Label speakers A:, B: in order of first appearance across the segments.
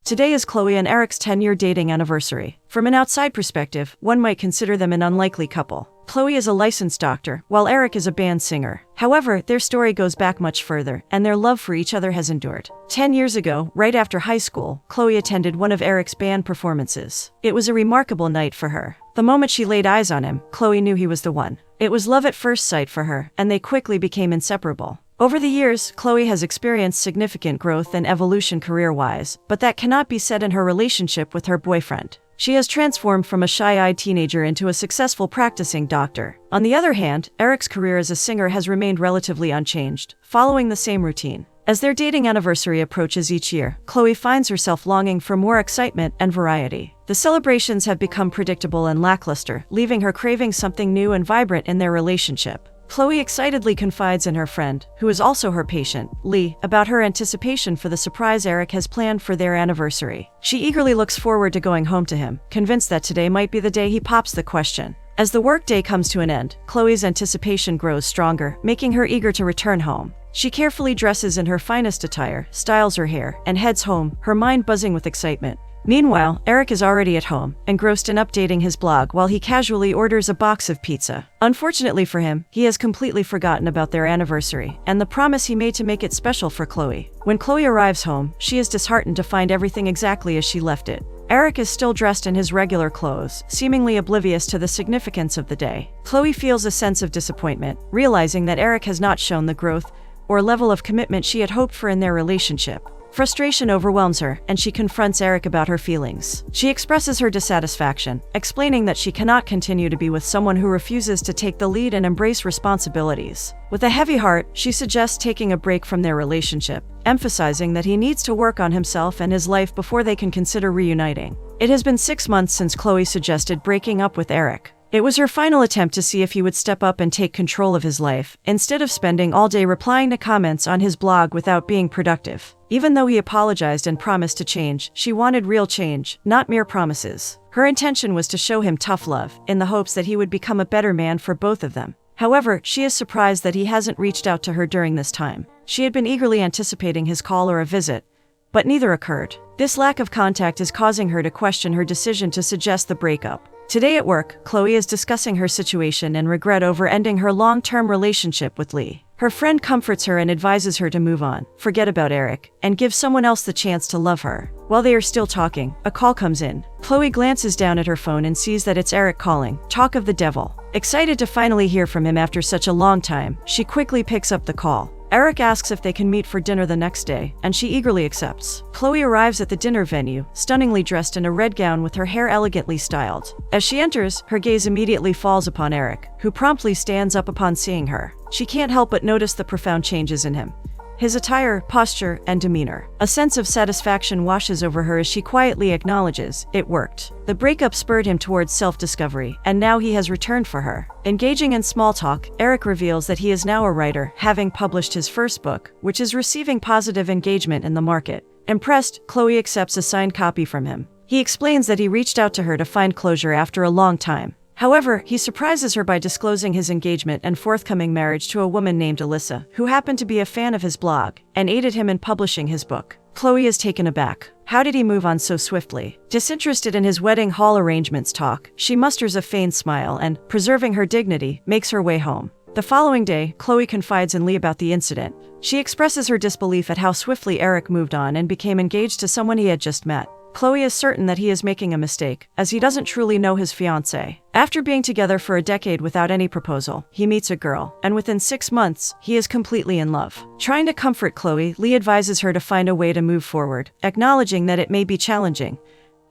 A: Today is Chloe and Eric's 10-year dating anniversary. From an outside perspective, one might consider them an unlikely couple. Chloe is a licensed doctor, while Eric is a band singer. However, their story goes back much further, and their love for each other has endured. 10 years ago, right after high school, Chloe attended one of Eric's band performances. It was a remarkable night for her. The moment she laid eyes on him, Chloe knew he was the one. It was love at first sight for her, and they quickly became inseparable. Over the years, Chloe has experienced significant growth and evolution career-wise, but that cannot be said in her relationship with her boyfriend. She has transformed from a shy-eyed teenager into a successful practicing doctor. On the other hand, Eric's career as a singer has remained relatively unchanged, following the same routine. As their dating anniversary approaches each year, Chloe finds herself longing for more excitement and variety. The celebrations have become predictable and lackluster, leaving her craving something new and vibrant in their relationship. Chloe excitedly confides in her friend, who is also her patient, Lee, about her anticipation for the surprise Eric has planned for their anniversary. She eagerly looks forward to going home to him, convinced that today might be the day he pops the question. As the workday comes to an end, Chloe's anticipation grows stronger, making her eager to return home. She carefully dresses in her finest attire, styles her hair, and heads home, her mind buzzing with excitement. Meanwhile, Eric is already at home, engrossed in updating his blog while he casually orders a box of pizza. Unfortunately for him, he has completely forgotten about their anniversary and the promise he made to make it special for Chloe. When Chloe arrives home, she is disheartened to find everything exactly as she left it. Eric is still dressed in his regular clothes, seemingly oblivious to the significance of the day. Chloe feels a sense of disappointment, realizing that Eric has not shown the growth or level of commitment she had hoped for in their relationship. Frustration overwhelms her, and she confronts Eric about her feelings. She expresses her dissatisfaction, explaining that she cannot continue to be with someone who refuses to take the lead and embrace responsibilities. With a heavy heart, she suggests taking a break from their relationship, emphasizing that he needs to work on himself and his life before they can consider reuniting. It has been 6 months since Chloe suggested breaking up with Eric. It was her final attempt to see if he would step up and take control of his life, instead of spending all day replying to comments on his blog without being productive. Even though he apologized and promised to change, she wanted real change, not mere promises. Her intention was to show him tough love, in the hopes that he would become a better man for both of them. However, she is surprised that he hasn't reached out to her during this time. She had been eagerly anticipating his call or a visit, but neither occurred. This lack of contact is causing her to question her decision to suggest the breakup. Today at work, Chloe is discussing her situation and regret over ending her long-term relationship with Lee. Her friend comforts her and advises her to move on, forget about Eric, and give someone else the chance to love her. While they are still talking, a call comes in. Chloe glances down at her phone and sees that it's Eric calling. Talk of the devil. Excited to finally hear from him after such a long time, she quickly picks up the call. Eric asks if they can meet for dinner the next day, and she eagerly accepts. Chloe arrives at the dinner venue, stunningly dressed in a red gown with her hair elegantly styled. As she enters, her gaze immediately falls upon Eric, who promptly stands up upon seeing her. She can't help but notice the profound changes in him. His attire, posture, and demeanor. A sense of satisfaction washes over her as she quietly acknowledges, it worked. The breakup spurred him towards self-discovery, and now he has returned for her. Engaging in small talk, Eric reveals that he is now a writer, having published his first book, which is receiving positive engagement in the market. Impressed, Chloe accepts a signed copy from him. He explains that he reached out to her to find closure after a long time. However, he surprises her by disclosing his engagement and forthcoming marriage to a woman named Alyssa, who happened to be a fan of his blog and aided him in publishing his book. Chloe is taken aback. How did he move on so swiftly? Disinterested in his wedding hall arrangements talk, she musters a feigned smile and, preserving her dignity, makes her way home. The following day, Chloe confides in Lee about the incident. She expresses her disbelief at how swiftly Eric moved on and became engaged to someone he had just met. Chloe is certain that he is making a mistake, as he doesn't truly know his fiancée. After being together for a decade without any proposal, he meets a girl, and within 6 months, he is completely in love. Trying to comfort Chloe, Lee advises her to find a way to move forward, acknowledging that it may be challenging,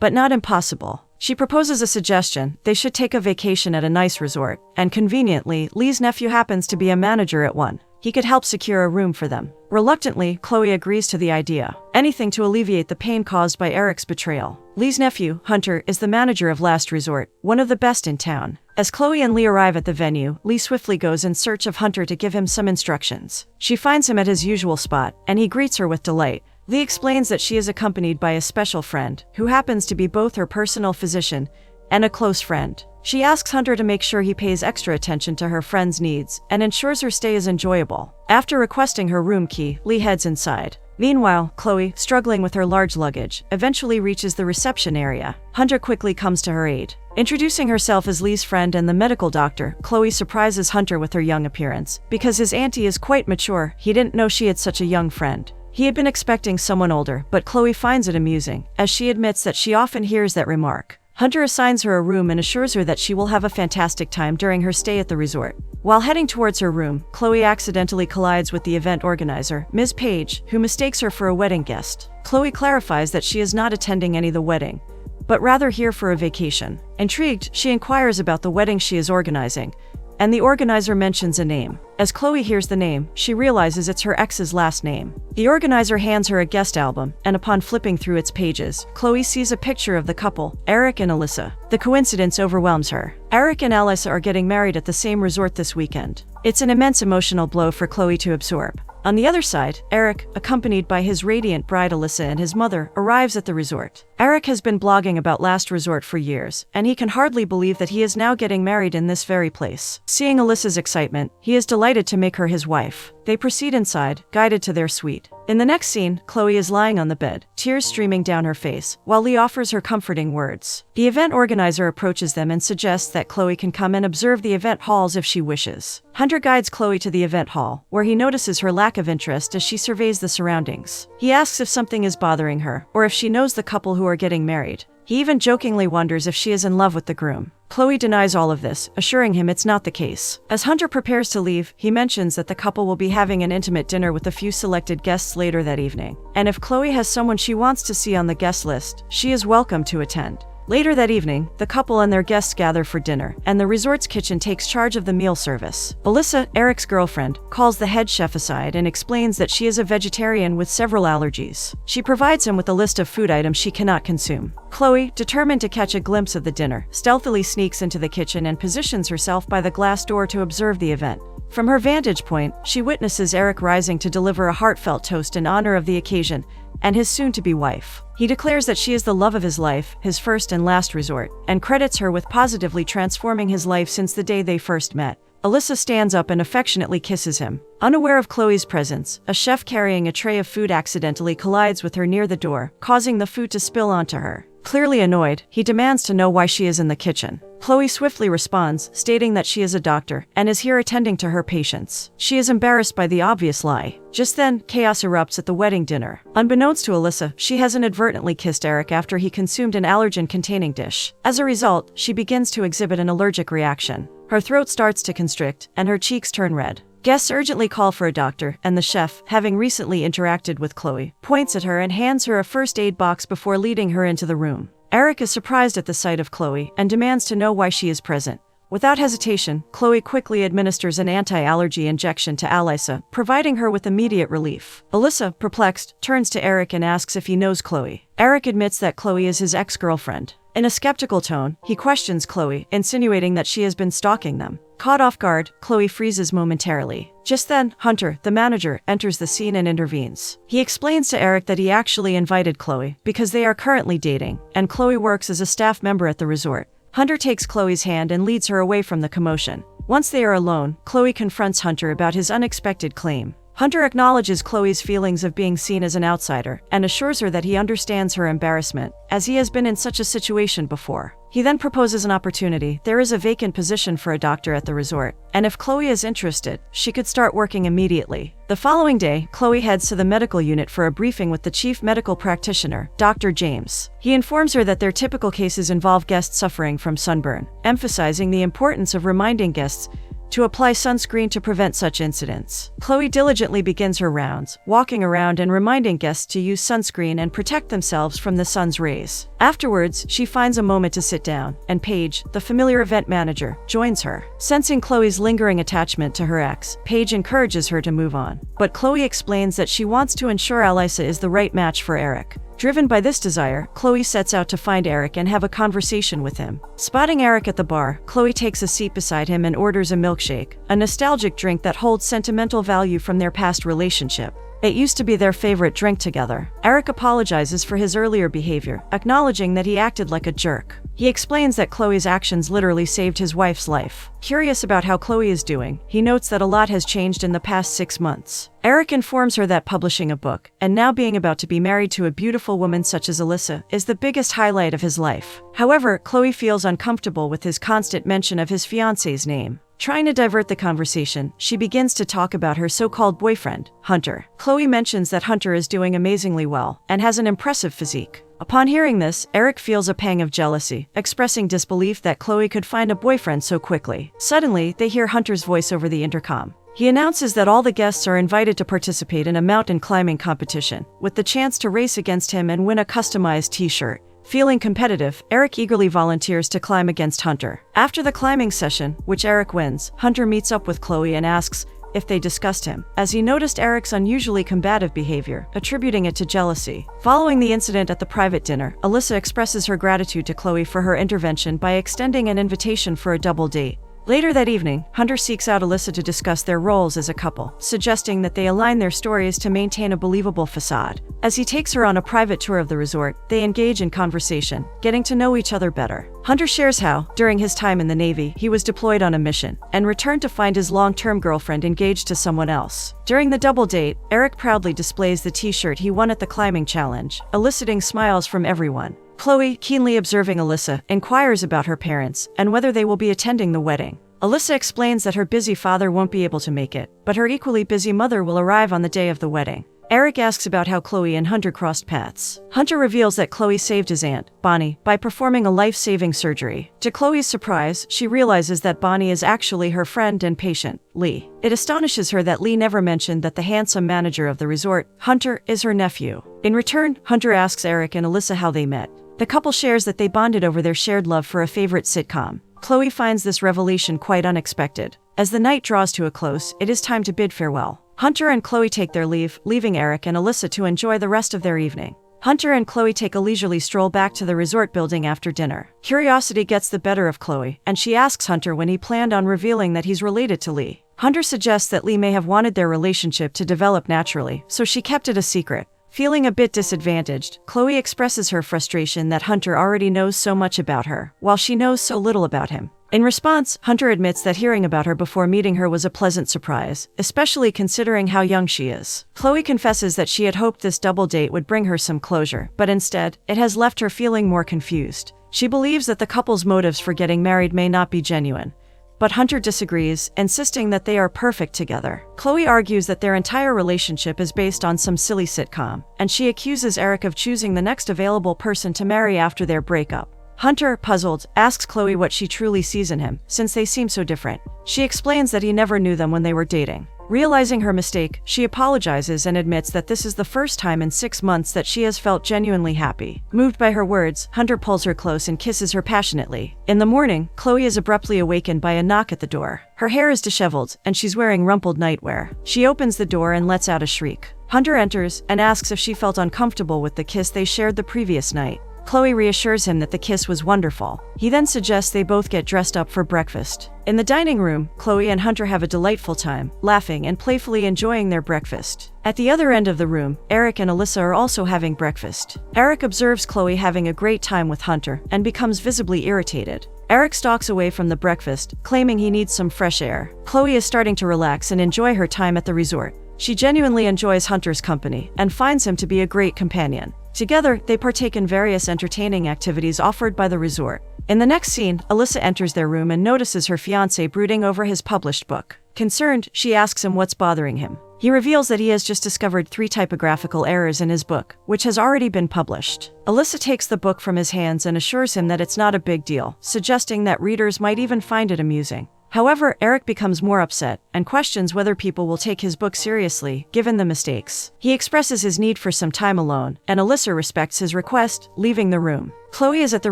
A: but not impossible. She proposes a suggestion: they should take a vacation at a nice resort, and conveniently, Lee's nephew happens to be a manager at one. He could help secure a room for them. Reluctantly, Chloe agrees to the idea. Anything to alleviate the pain caused by Eric's betrayal. Lee's nephew, Hunter, is the manager of Last Resort, one of the best in town. As Chloe and Lee arrive at the venue, Lee swiftly goes in search of Hunter to give him some instructions. She finds him at his usual spot, and he greets her with delight. Lee explains that she is accompanied by a special friend, who happens to be both her personal physician and a close friend. She asks Hunter to make sure he pays extra attention to her friend's needs and ensures her stay is enjoyable. After requesting her room key, Lee heads inside. Meanwhile, Chloe, struggling with her large luggage, eventually reaches the reception area. Hunter quickly comes to her aid. Introducing herself as Lee's friend and the medical doctor, Chloe surprises Hunter with her young appearance. Because his auntie is quite mature, he didn't know she had such a young friend. He had been expecting someone older, but Chloe finds it amusing, as she admits that she often hears that remark. Hunter assigns her a room and assures her that she will have a fantastic time during her stay at the resort. While heading towards her room, Chloe accidentally collides with the event organizer, Ms. Page, who mistakes her for a wedding guest. Chloe clarifies that she is not attending any of the wedding, but rather here for a vacation. Intrigued, she inquires about the wedding she is organizing, and the organizer mentions a name. As Chloe hears the name, she realizes it's her ex's last name. The organizer hands her a guest album, and upon flipping through its pages, Chloe sees a picture of the couple, Eric and Alyssa. The coincidence overwhelms her. Eric and Alyssa are getting married at the same resort this weekend. It's an immense emotional blow for Chloe to absorb. On the other side, Eric, accompanied by his radiant bride Alyssa and his mother, arrives at the resort. Eric has been blogging about Last Resort for years, and he can hardly believe that he is now getting married in this very place. Seeing Alyssa's excitement, he is delighted to make her his wife. They proceed inside, guided to their suite. In the next scene, Chloe is lying on the bed, tears streaming down her face, while Lee offers her comforting words. The event organizer approaches them and suggests that Chloe can come and observe the event halls if she wishes. Hunter guides Chloe to the event hall, where he notices her lack of interest as she surveys the surroundings. He asks if something is bothering her, or if she knows the couple who are getting married. He even jokingly wonders if she is in love with the groom. Chloe denies all of this, assuring him it's not the case. As Hunter prepares to leave, he mentions that the couple will be having an intimate dinner with a few selected guests later that evening. And if Chloe has someone she wants to see on the guest list, she is welcome to attend. Later that evening, the couple and their guests gather for dinner, and the resort's kitchen takes charge of the meal service. Alyssa, Eric's girlfriend, calls the head chef aside and explains that she is a vegetarian with several allergies. She provides him with a list of food items she cannot consume. Chloe, determined to catch a glimpse of the dinner, stealthily sneaks into the kitchen and positions herself by the glass door to observe the event. From her vantage point, she witnesses Eric rising to deliver a heartfelt toast in honor of the occasion and his soon-to-be wife. He declares that she is the love of his life, his first and last resort, and credits her with positively transforming his life since the day they first met. Alyssa stands up and affectionately kisses him. Unaware of Chloe's presence, a chef carrying a tray of food accidentally collides with her near the door, causing the food to spill onto her. Clearly annoyed, he demands to know why she is in the kitchen. Chloe swiftly responds, stating that she is a doctor and is here attending to her patients. She is embarrassed by the obvious lie. Just then, chaos erupts at the wedding dinner. Unbeknownst to Alyssa, she has inadvertently kissed Eric after he consumed an allergen-containing dish. As a result, she begins to exhibit an allergic reaction. Her throat starts to constrict, and her cheeks turn red. Guests urgently call for a doctor, and the chef, having recently interacted with Chloe, points at her and hands her a first aid box before leading her into the room. Eric is surprised at the sight of Chloe and demands to know why she is present. Without hesitation, Chloe quickly administers an anti-allergy injection to Alyssa, providing her with immediate relief. Alyssa, perplexed, turns to Eric and asks if he knows Chloe. Eric admits that Chloe is his ex-girlfriend. In a skeptical tone, he questions Chloe, insinuating that she has been stalking them. Caught off guard, Chloe freezes momentarily. Just then, Hunter, the manager, enters the scene and intervenes. He explains to Eric that he actually invited Chloe because they are currently dating, and Chloe works as a staff member at the resort. Hunter takes Chloe's hand and leads her away from the commotion. Once they are alone, Chloe confronts Hunter about his unexpected claim. Hunter acknowledges Chloe's feelings of being seen as an outsider and assures her that he understands her embarrassment, as he has been in such a situation before. He then proposes an opportunity. There is a vacant position for a doctor at the resort, and if Chloe is interested, she could start working immediately. The following day, Chloe heads to the medical unit for a briefing with the chief medical practitioner, Dr. James. He informs her that their typical cases involve guests suffering from sunburn, emphasizing the importance of reminding guests to apply sunscreen to prevent such incidents. Chloe diligently begins her rounds, walking around and reminding guests to use sunscreen and protect themselves from the sun's rays. Afterwards, she finds a moment to sit down, and Paige, the familiar event manager, joins her. Sensing Chloe's lingering attachment to her ex, Paige encourages her to move on. But Chloe explains that she wants to ensure Alyssa is the right match for Eric. Driven by this desire, Chloe sets out to find Eric and have a conversation with him. Spotting Eric at the bar, Chloe takes a seat beside him and orders a milkshake, a nostalgic drink that holds sentimental value from their past relationship. It used to be their favorite drink together. Eric apologizes for his earlier behavior, acknowledging that he acted like a jerk. He explains that Chloe's actions literally saved his wife's life. Curious about how Chloe is doing, he notes that a lot has changed in the past 6 months. Eric informs her that publishing a book, and now being about to be married to a beautiful woman such as Alyssa, is the biggest highlight of his life. However, Chloe feels uncomfortable with his constant mention of his fiancé's name. Trying to divert the conversation, she begins to talk about her so-called boyfriend, Hunter. Chloe mentions that Hunter is doing amazingly well and has an impressive physique. Upon hearing this, Eric feels a pang of jealousy, expressing disbelief that Chloe could find a boyfriend so quickly. Suddenly, they hear Hunter's voice over the intercom. He announces that all the guests are invited to participate in a mountain climbing competition, with the chance to race against him and win a customized t-shirt. Feeling competitive, Eric eagerly volunteers to climb against Hunter. After the climbing session, which Eric wins, Hunter meets up with Chloe and asks if they discussed him, as he noticed Eric's unusually combative behavior, attributing it to jealousy. Following the incident at the private dinner, Alyssa expresses her gratitude to Chloe for her intervention by extending an invitation for a double date. Later that evening, Hunter seeks out Alyssa to discuss their roles as a couple, suggesting that they align their stories to maintain a believable facade. As he takes her on a private tour of the resort, they engage in conversation, getting to know each other better. Hunter shares how, during his time in the Navy, he was deployed on a mission, and returned to find his long-term girlfriend engaged to someone else. During the double date, Eric proudly displays the t-shirt he won at the climbing challenge, eliciting smiles from everyone. Chloe, keenly observing Alyssa, inquires about her parents and whether they will be attending the wedding. Alyssa explains that her busy father won't be able to make it, but her equally busy mother will arrive on the day of the wedding. Eric asks about how Chloe and Hunter crossed paths. Hunter reveals that Chloe saved his aunt, Bonnie, by performing a life-saving surgery. To Chloe's surprise, she realizes that Bonnie is actually her friend and patient, Lee. It astonishes her that Lee never mentioned that the handsome manager of the resort, Hunter, is her nephew. In return, Hunter asks Eric and Alyssa how they met. The couple shares that they bonded over their shared love for a favorite sitcom. Chloe finds this revelation quite unexpected. As the night draws to a close, it is time to bid farewell. Hunter and Chloe take their leave, leaving Eric and Alyssa to enjoy the rest of their evening. Hunter and Chloe take a leisurely stroll back to the resort building after dinner. Curiosity gets the better of Chloe, and she asks Hunter when he planned on revealing that he's related to Lee. Hunter suggests that Lee may have wanted their relationship to develop naturally, so she kept it a secret. Feeling a bit disadvantaged, Chloe expresses her frustration that Hunter already knows so much about her, while she knows so little about him. In response, Hunter admits that hearing about her before meeting her was a pleasant surprise, especially considering how young she is. Chloe confesses that she had hoped this double date would bring her some closure, but instead, it has left her feeling more confused. She believes that the couple's motives for getting married may not be genuine. But Hunter disagrees, insisting that they are perfect together. Chloe argues that their entire relationship is based on some silly sitcom, and she accuses Eric of choosing the next available person to marry after their breakup. Hunter, puzzled, asks Chloe what she truly sees in him, since they seem so different. She explains that he never knew them when they were dating. Realizing her mistake, she apologizes and admits that this is the first time in 6 months that she has felt genuinely happy. Moved by her words, Hunter pulls her close and kisses her passionately. In the morning, Chloe is abruptly awakened by a knock at the door. Her hair is disheveled, and she's wearing rumpled nightwear. She opens the door and lets out a shriek. Hunter enters and asks if she felt uncomfortable with the kiss they shared the previous night. Chloe reassures him that the kiss was wonderful. He then suggests they both get dressed up for breakfast. In the dining room, Chloe and Hunter have a delightful time, laughing and playfully enjoying their breakfast. At the other end of the room, Eric and Alyssa are also having breakfast. Eric observes Chloe having a great time with Hunter and becomes visibly irritated. Eric stalks away from the breakfast, claiming he needs some fresh air. Chloe is starting to relax and enjoy her time at the resort. She genuinely enjoys Hunter's company and finds him to be a great companion. Together, they partake in various entertaining activities offered by the resort. In the next scene, Alyssa enters their room and notices her fiancé brooding over his published book. Concerned, she asks him what's bothering him. He reveals that he has just discovered 3 typographical errors in his book, which has already been published. Alyssa takes the book from his hands and assures him that it's not a big deal, suggesting that readers might even find it amusing. However, Eric becomes more upset and questions whether people will take his book seriously, given the mistakes. He expresses his need for some time alone, and Alyssa respects his request, leaving the room. Chloe is at the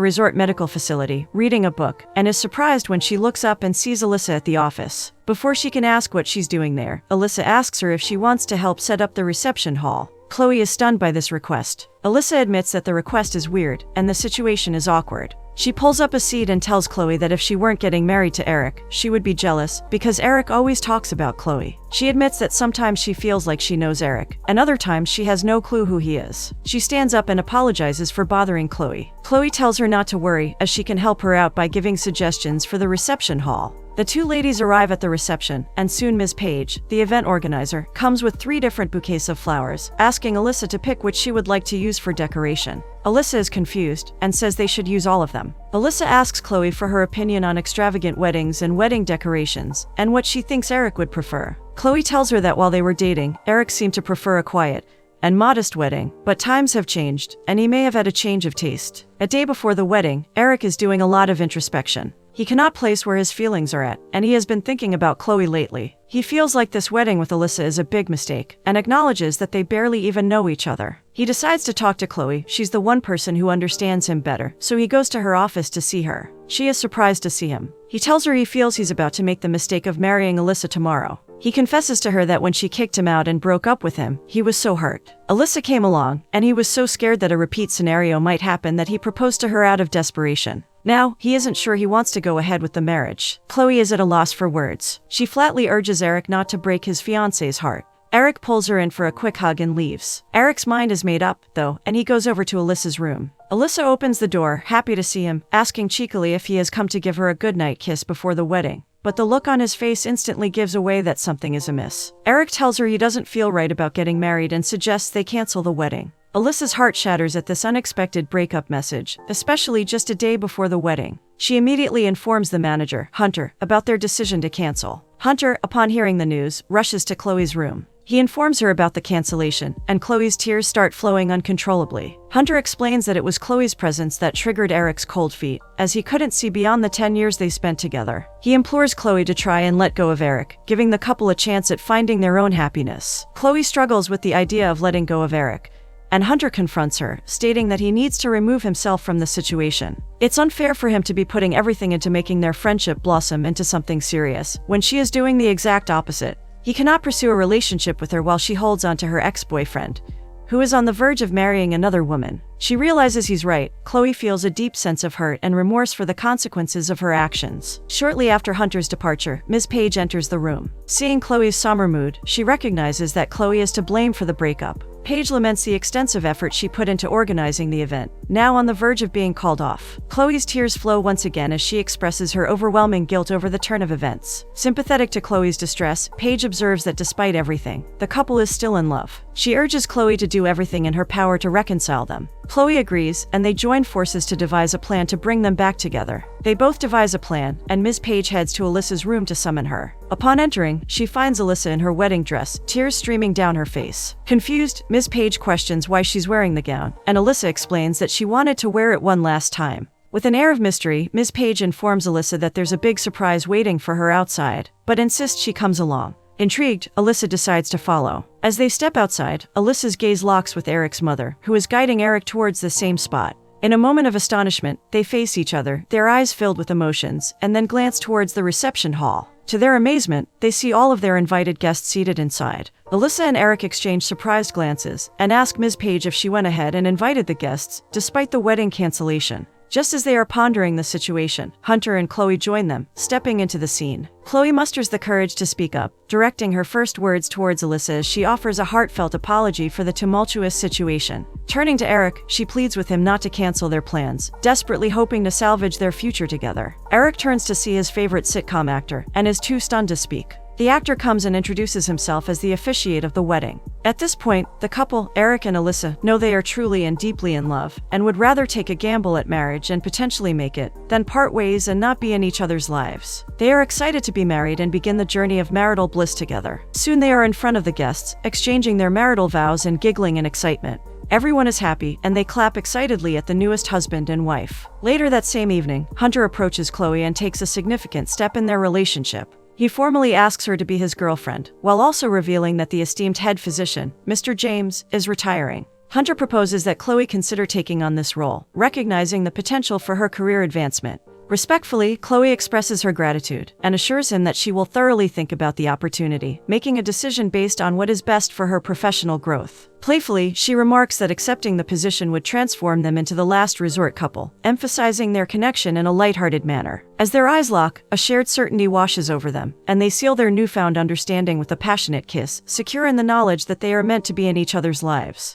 A: resort medical facility, reading a book, and is surprised when she looks up and sees Alyssa at the office. Before she can ask what she's doing there, Alyssa asks her if she wants to help set up the reception hall. Chloe is stunned by this request. Alyssa admits that the request is weird, and the situation is awkward. She pulls up a seat and tells Chloe that if she weren't getting married to Eric, she would be jealous, because Eric always talks about Chloe. She admits that sometimes she feels like she knows Eric, and other times she has no clue who he is. She stands up and apologizes for bothering Chloe. Chloe tells her not to worry, as she can help her out by giving suggestions for the reception hall. The two ladies arrive at the reception, and soon Ms. Page, the event organizer, comes with 3 different bouquets of flowers, asking Alyssa to pick which she would like to use for decoration. Alyssa is confused, and says they should use all of them. Alyssa asks Chloe for her opinion on extravagant weddings and wedding decorations, and what she thinks Eric would prefer. Chloe tells her that while they were dating, Eric seemed to prefer a quiet and modest wedding, but times have changed, and he may have had a change of taste. A day before the wedding, Eric is doing a lot of introspection. He cannot place where his feelings are at, and he has been thinking about Chloe lately. He feels like this wedding with Alyssa is a big mistake, and acknowledges that they barely even know each other. He decides to talk to Chloe. She's the one person who understands him better, so he goes to her office to see her. She is surprised to see him. He tells her he feels he's about to make the mistake of marrying Alyssa tomorrow. He confesses to her that when she kicked him out and broke up with him, he was so hurt. Alyssa came along, and he was so scared that a repeat scenario might happen that he proposed to her out of desperation. Now, he isn't sure he wants to go ahead with the marriage. Chloe is at a loss for words. She flatly urges Eric not to break his fiancé's heart. Eric pulls her in for a quick hug and leaves. Eric's mind is made up, though, and he goes over to Alyssa's room. Alyssa opens the door, happy to see him, asking cheekily if he has come to give her a goodnight kiss before the wedding. But the look on his face instantly gives away that something is amiss. Eric tells her he doesn't feel right about getting married and suggests they cancel the wedding. Alyssa's heart shatters at this unexpected breakup message, especially just a day before the wedding. She immediately informs the manager, Hunter, about their decision to cancel. Hunter, upon hearing the news, rushes to Chloe's room. He informs her about the cancellation, and Chloe's tears start flowing uncontrollably. Hunter explains that it was Chloe's presence that triggered Eric's cold feet, as he couldn't see beyond the 10 years they spent together. He implores Chloe to try and let go of Eric, giving the couple a chance at finding their own happiness. Chloe struggles with the idea of letting go of Eric, and Hunter confronts her, stating that he needs to remove himself from the situation. It's unfair for him to be putting everything into making their friendship blossom into something serious, when she is doing the exact opposite. He cannot pursue a relationship with her while she holds on to her ex-boyfriend, who is on the verge of marrying another woman. She realizes he's right. Chloe feels a deep sense of hurt and remorse for the consequences of her actions. Shortly after Hunter's departure, Ms. Page enters the room. Seeing Chloe's somber mood, she recognizes that Chloe is to blame for the breakup. Page laments the extensive effort she put into organizing the event, now on the verge of being called off. Chloe's tears flow once again as she expresses her overwhelming guilt over the turn of events. Sympathetic to Chloe's distress, Page observes that despite everything, the couple is still in love. She urges Chloe to do everything in her power to reconcile them. Chloe agrees, and they join forces to devise a plan to bring them back together. They both devise a plan, and Ms. Page heads to Alyssa's room to summon her. Upon entering, she finds Alyssa in her wedding dress, tears streaming down her face. Confused, Ms. Page questions why she's wearing the gown, and Alyssa explains that she wanted to wear it one last time. With an air of mystery, Ms. Page informs Alyssa that there's a big surprise waiting for her outside, but insists she comes along. Intrigued, Alyssa decides to follow. As they step outside, Alyssa's gaze locks with Eric's mother, who is guiding Eric towards the same spot. In a moment of astonishment, they face each other, their eyes filled with emotions, and then glance towards the reception hall. To their amazement, they see all of their invited guests seated inside. Alyssa and Eric exchange surprised glances, and ask Ms. Page if she went ahead and invited the guests, despite the wedding cancellation. Just as they are pondering the situation, Hunter and Chloe join them, stepping into the scene. Chloe musters the courage to speak up, directing her first words towards Alyssa as she offers a heartfelt apology for the tumultuous situation. Turning to Eric, she pleads with him not to cancel their plans, desperately hoping to salvage their future together. Eric turns to see his favorite sitcom actor, and is too stunned to speak. The actor comes and introduces himself as the officiate of the wedding. At this point, the couple, Eric and Alyssa, know they are truly and deeply in love, and would rather take a gamble at marriage and potentially make it, than part ways and not be in each other's lives. They are excited to be married and begin the journey of marital bliss together. Soon they are in front of the guests, exchanging their marital vows and giggling in excitement. Everyone is happy, and they clap excitedly at the newest husband and wife. Later that same evening, Hunter approaches Chloe and takes a significant step in their relationship. He formally asks her to be his girlfriend, while also revealing that the esteemed head physician, Mr. James, is retiring. Hunter proposes that Chloe consider taking on this role, recognizing the potential for her career advancement. Respectfully, Chloe expresses her gratitude and assures him that she will thoroughly think about the opportunity, making a decision based on what is best for her professional growth. Playfully, she remarks that accepting the position would transform them into the last resort couple, emphasizing their connection in a lighthearted manner. As their eyes lock, a shared certainty washes over them, and they seal their newfound understanding with a passionate kiss, secure in the knowledge that they are meant to be in each other's lives.